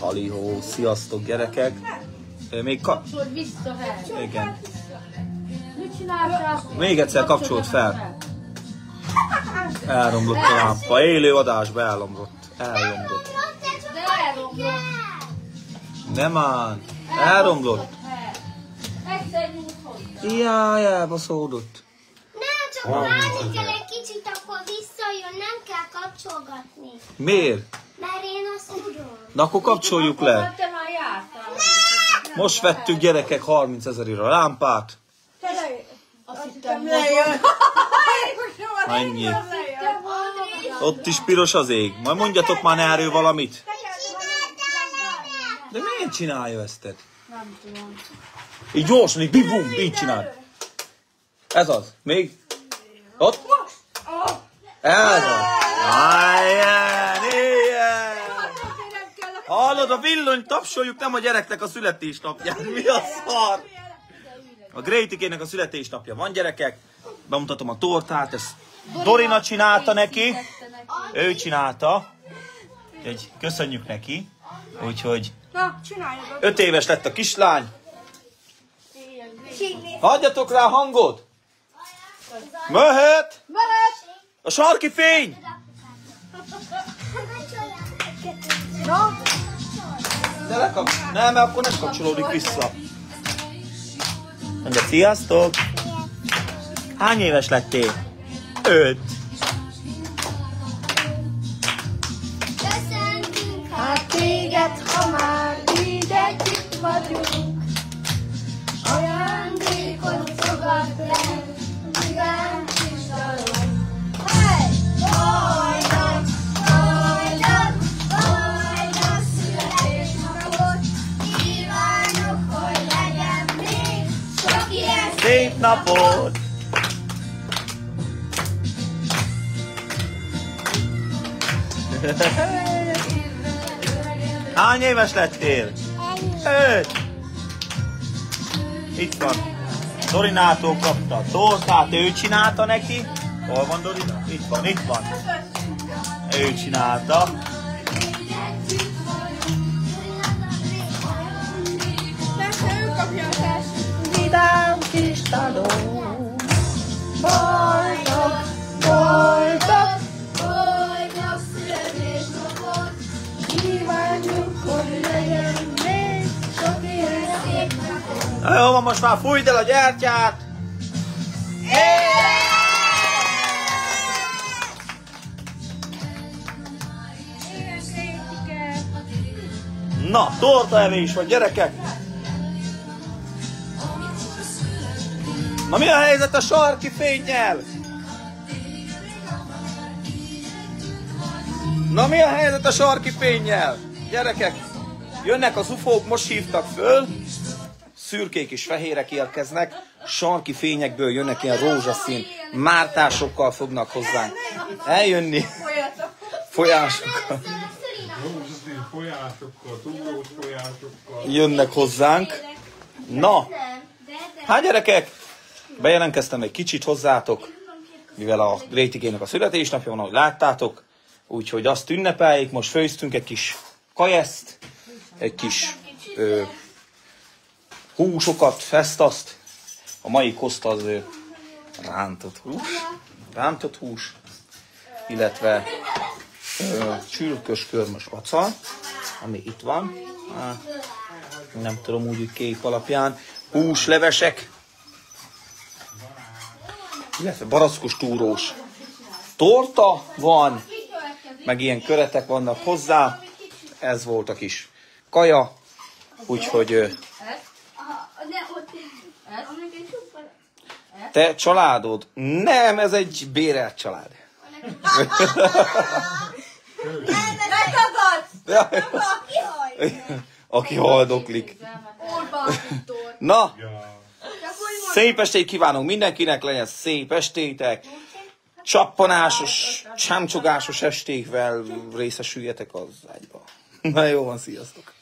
Halihó, sziasztok gyerekek! Még igen. Még egyszer kapcsolt fel. Elromlott a lámpa. Élő adásba elromlott. Elromlott. Nem áll. Elromlott. Jaj, elbaszódott. Nem, csak várni kell egy kicsit, akkor visszajön, nem kell kapcsolgatni. Miért? Mert én azt tudom. Na akkor kapcsoljuk le. Most vettük gyerekek 30 000-ére a lámpát. Annyi. Ott is piros az ég. Majd mondjatok már erről valamit. De miért csinálja ezt? Nem tudom. Így gyorsan, így bim-bum, így csinál. Ez az. Még. Ott. Ez az. Ilyen. Hallod, a villanyt tapsoljuk, nem a gyereknek a születésnapján. Mi a szar? A Grétikének a születésnapja van, gyerekek. Bemutatom a tortát, ezt Dorina csinálta neki. Ő csinálta. Úgyhogy köszönjük neki. Úgyhogy 5 éves lett a kislány. Hagyjatok rá hangot! Möhet! A sarki fény! Nem, mert akkor nem kapcsolódik vissza. Mondja, sziasztok! Hány éves lettél? 5. Hát téged, ha már így együtt vagyunk, ajándékot fogadd el, igen kis dalom. Hey! Boldog, boldog, boldog születésnapot, kívánok, hogy legyen még sok ilyen Szép napot! Hány éves lettél? 5. Itt van. Dorinától kapta. Tortát ő csinálta neki. Hol van Dorina? Itt van, itt van. Ő csinálta. Vidám kis dalom. Boldog, boldog, boldog születésnapot, kívánjuk, hogy legyen még sok ilyen szép napot. Na jó, most már fújd el a gyertyát! Na, tortaevés van, gyerekek! Na mi a helyzet a sarki fénnyel? Na mi a helyzet a sarki fénnyel? Gyerekek, jönnek az ufók, most hívtak föl. Szürkék és fehérek érkeznek, sarki fényekből jönnek ilyen rózsaszín mártásokkal fognak hozzánk eljönni. Folyásokkal. Rózsaszín folyásokkal, túrós folyásokkal. Jönnek hozzánk. Na, hát gyerekek, bejelentkeztem egy kicsit hozzátok, mivel a Grétikének a születésnapja van, ahogy láttátok. Úgyhogy azt ünnepeljék, most főztünk egy kis kajeszt, egy kis húsokat, fesztaszt. A mai koszta az rántott hús, illetve csülkös körmös aca, ami itt van, nem tudom úgy kép alapján, húslevesek, illetve barackos túrós torta van, meg ilyen köretek vannak hozzá, ez volt a kis kaja, úgyhogy te családod? Nem, ez egy bérelt család. Aki haldoklik. Na, szép estét kívánunk mindenkinek, legyen szép estétek. Csappanásos, csámcsogásos estékvel részesüljetek az ágyba. Na jó van, sziasztok!